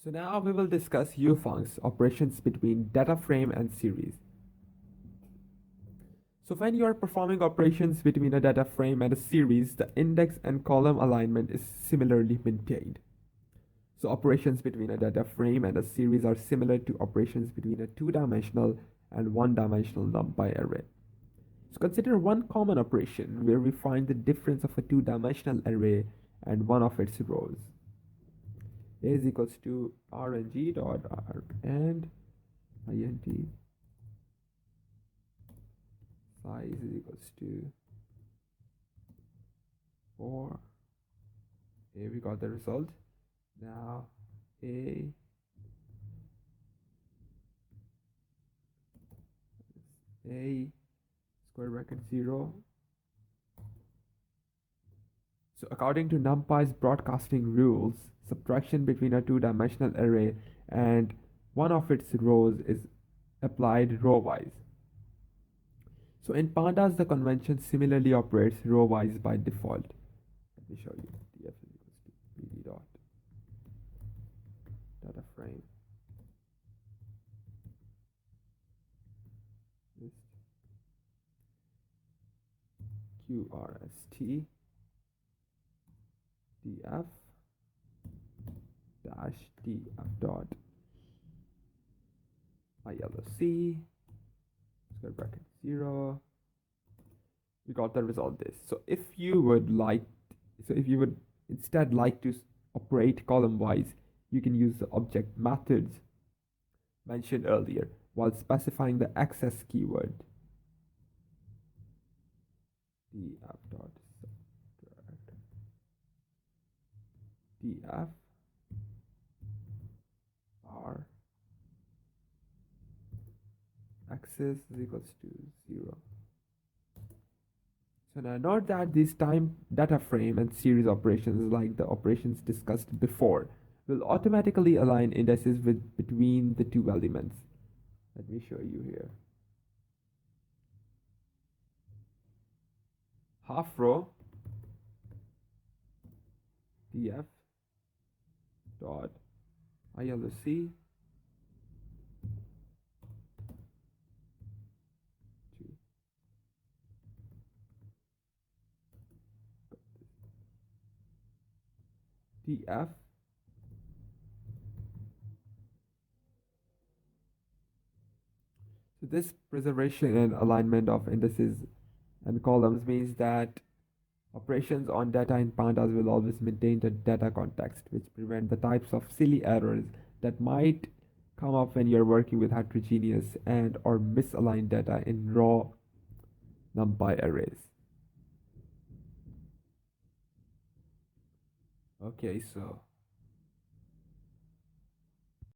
So now we will discuss ufuncs, operations between data frame and series. So when you are performing operations between a data frame and a series, the index and column alignment is similarly maintained. So operations between a data frame and a series are similar to operations between a two-dimensional and one-dimensional NumPy array. So consider one common operation where we find the difference of a two-dimensional array and one of its rows. A is equals to rng dot r and int size is equals to 4. Here we got the result. Now a square bracket 0. So according to NumPy's broadcasting rules, subtraction between a two-dimensional array and one of its rows is applied row-wise. So in Pandas, the convention similarly operates row-wise by default. Let me show you. df is equals to pd dot data frame. qrst df dash df dot ilc square bracket 0. We got the result this. So if you would instead like to operate column wise, you can use the object methods mentioned earlier while specifying the access keyword df dot subtract df r access is equals to 0. So now note that these time data frame and series operations, like the operations discussed before, will automatically align indices between the two elements. Let me show you here. Half row df dot ilc df so this preservation and alignment of indices and columns means that operations on data in Pandas will always maintain the data context, which prevent the types of silly errors that might come up when you're working with heterogeneous and or misaligned data in raw NumPy arrays. Okay, so